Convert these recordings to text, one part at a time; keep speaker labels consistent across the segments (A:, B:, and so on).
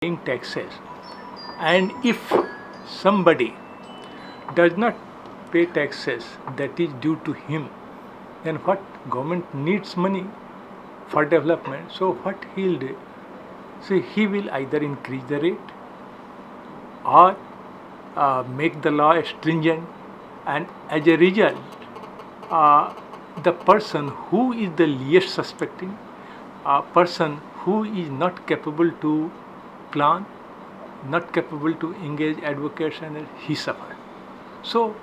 A: paying taxes, and if somebody does not pay taxes that is due to him, then what? Government needs money for development, so what he'll do? So he will either increase the rate or make the law stringent, and as a result, the person who is the least suspecting, a person who is not capable to plan, not capable to engage advocates, and he suffered. So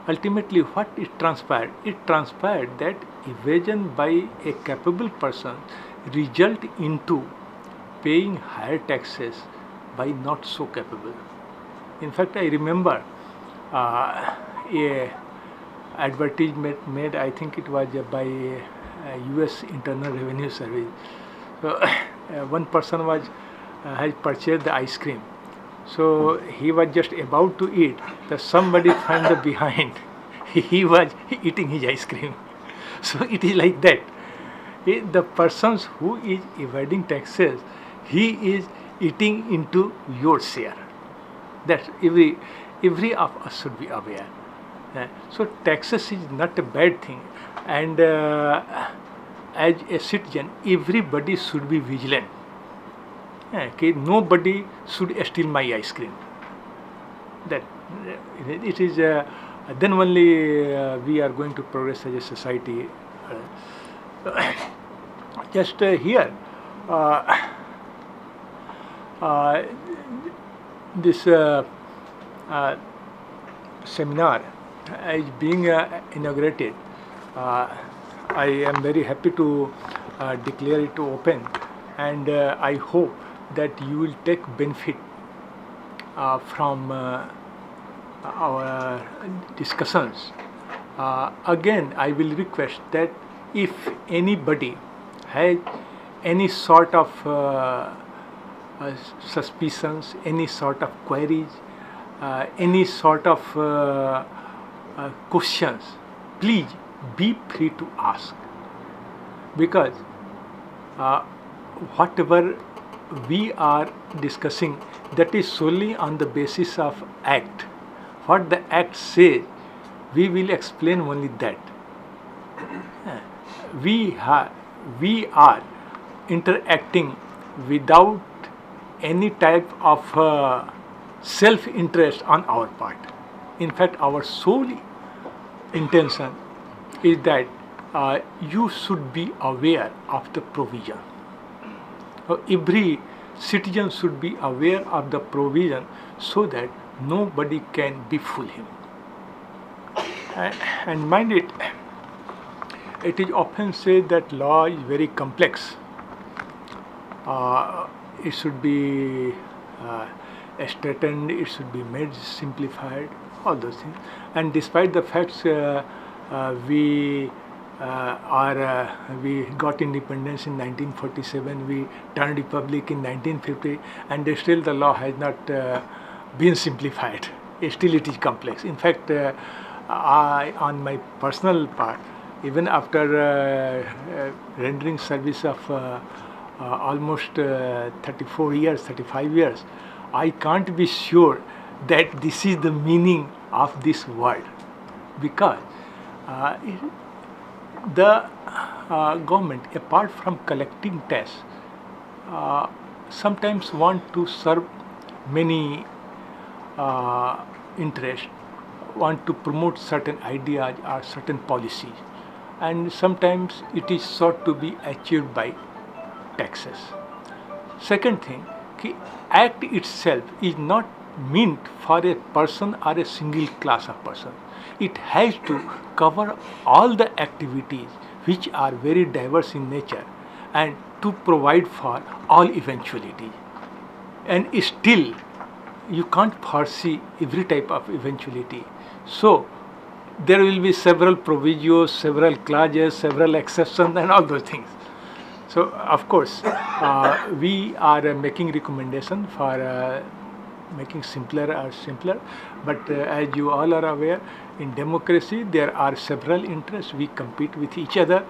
A: ultimately what it transpired? It transpired that evasion by a capable person result into paying higher taxes by not so capable. In fact, I remember a advertisement made, I think it was by US Internal Revenue Service. So one person has purchased the ice cream. So he was just about to eat, that somebody from the behind, he was eating his ice cream. So it is like that. The persons who is evading taxes, he is eating into your share. That every of us should be aware. So taxes is not a bad thing, and as a citizen, everybody should be vigilant. Okay, nobody should steal my ice cream. That it is then only we are going to progress as a society. Just here, this seminar is being inaugurated. I am very happy to declare it open, and I hope that you will take benefit from our discussions. Again, I will request that if anybody has any sort of suspicions, any sort of queries, any sort of questions, please be free to ask, because whatever we are discussing, that is solely on the basis of act. What the act says, we will explain only that. We are interacting without any type of self-interest on our part. In fact, our sole intention is that you should be aware of the provision. Every citizen should be aware of the provision so that nobody can befool him. And mind it, it is often said that law is very complex. It should be straightened, it should be made simplified, all those things. And despite the facts we got independence in 1947, we turned republic in 1950, and still the law has not been simplified. Still it is complex. In fact, I, on my personal part, even after rendering service of almost 34 years, 35 years, I can't be sure that this is the meaning of this word, because the government, apart from collecting tax, sometimes want to serve many interests, want to promote certain ideas or certain policies, and sometimes it is sought to be achieved by taxes. Second thing, the act itself is not meant for a person or a single class of person. It has to cover all the activities which are very diverse in nature, and to provide for all eventualities. And still, you can't foresee every type of eventuality. So, there will be several provisos, several clauses, several exceptions, and all those things. So, of course, we are making recommendation for making simpler, but as you all are aware, in democracy there are several interests. We compete with each other,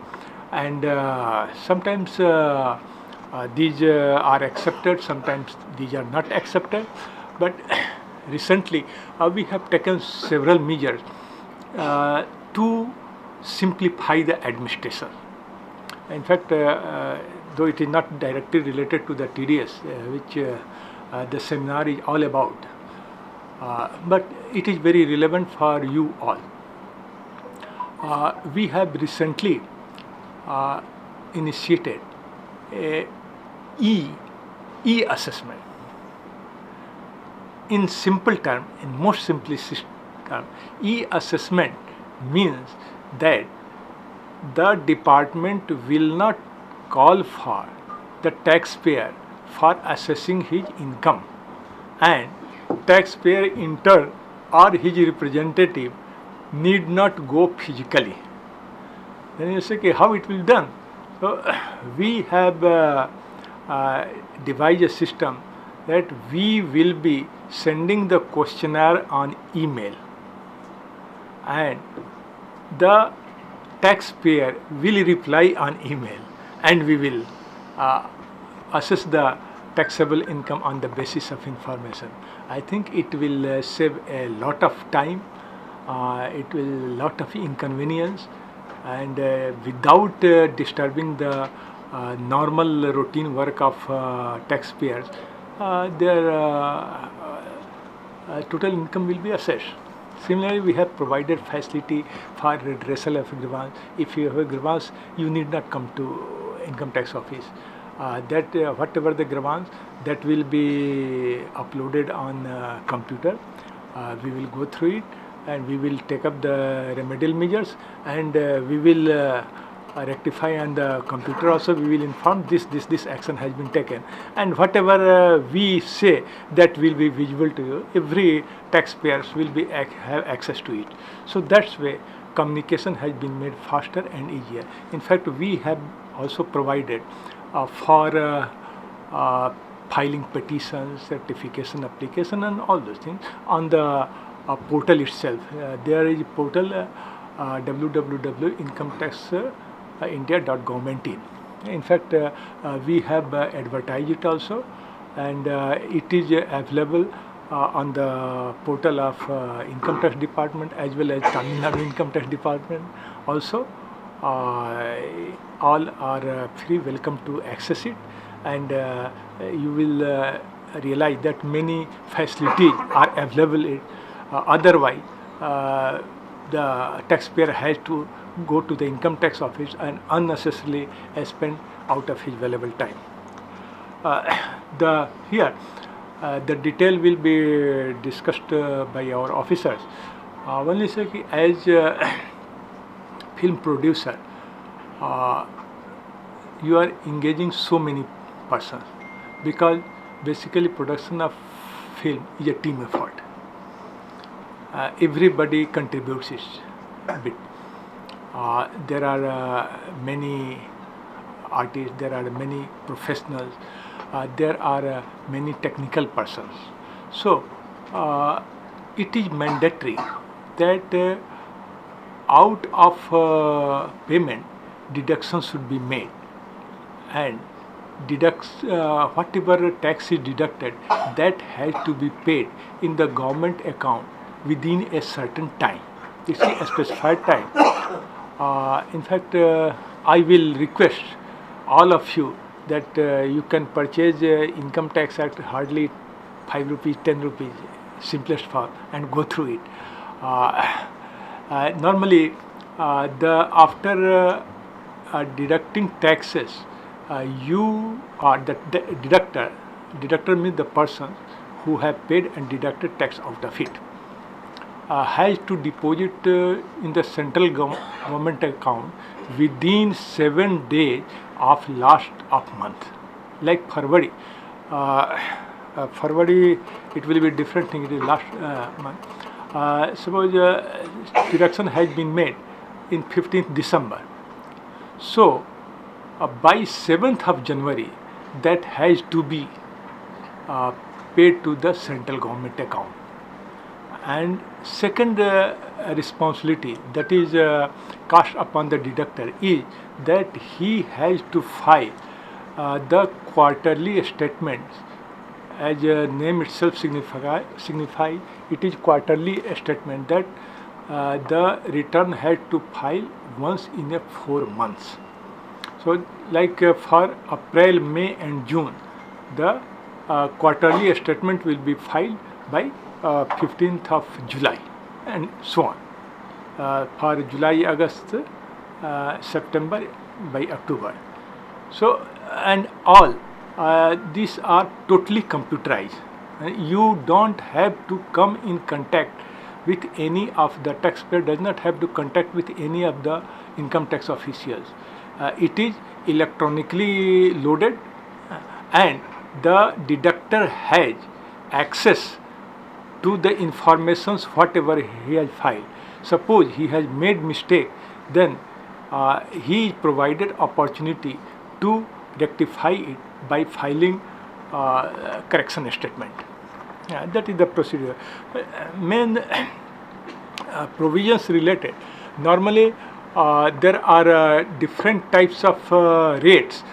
A: and sometimes These are accepted, sometimes these are not accepted, but recently we have taken several measures to simplify the administration. In fact, though it is not directly related to the TDS, which the seminar is all about, but it is very relevant for you all. We have recently initiated a e-assessment. In simple term, in most simplistic term, e-assessment means that the department will not call for the taxpayer for assessing his income, and taxpayer in turn or his representative need not go physically. Then you say, okay, how it will be done? So we have devised a system that we will be sending the questionnaire on email, and the taxpayer will reply on email, and we will assess the taxable income on the basis of information. I think it will save a lot of time, it will lot of inconvenience, and without disturbing the normal routine work of taxpayers, their total income will be assessed. Similarly, we have provided facility for redressal of grievance. If you have a grievance, you need not come to income tax office. Whatever the grievance, that will be uploaded on computer. We will go through it, and we will take up the remedial measures, and we will rectify on the computer also. We will inform this action has been taken, and whatever we say, that will be visible to you. Every taxpayers will be have access to it. So that's way communication has been made faster and easier. In fact, we have also provided for filing petitions, certification application, and all those things on the portal itself. There is a portal www.incometaxindia.government.in. In fact, we have advertised it also, and it is available on the portal of Income Tax Department as well as Tamil Nadu Income Tax Department also. All are free, welcome to access it, and you will realize that many facilities are available. Otherwise, the taxpayer has to go to the income tax office and unnecessarily spend out of his valuable time. The detail will be discussed by our officers. One is as film producer, you are engaging so many persons, because basically production of film is a team effort. Everybody contributes a bit. There are many artists, there are many professionals, there are many technical persons. So it is mandatory that out of payment, deduction should be made, and whatever tax is deducted, that has to be paid in the government account within a certain time. It's a specified time. In fact, I will request all of you that you can purchase income tax at hardly 5 rupees, 10 rupees, simplest form, and go through it. Normally, after deducting taxes, you are the deductor. Deductor means the person who have paid and deducted tax out of it. Has to deposit in the central government account within 7 days of last of month. Like February, it will be different thing. It is last month. Suppose deduction has been made in 15th December. So by 7th of January, that has to be paid to the central government account. And second responsibility that is cast upon the deductor is that he has to file the quarterly statements, as name itself signify, it is quarterly statement that the return had to file once in a 4 months. So, like for April, May, and June, the quarterly statement will be filed by 15th of July, and so on. For July, August, September, by October. So, and all these are totally computerized. You don't have to come in contact with any of the taxpayer, does not have to contact with any of the income tax officials. It is electronically loaded, and the deductor has access to the informations whatever he has filed. Suppose he has made mistake, then he is provided opportunity to rectify it by filing correction statement. That is the procedure. Main provisions related. Normally, there are different types of rates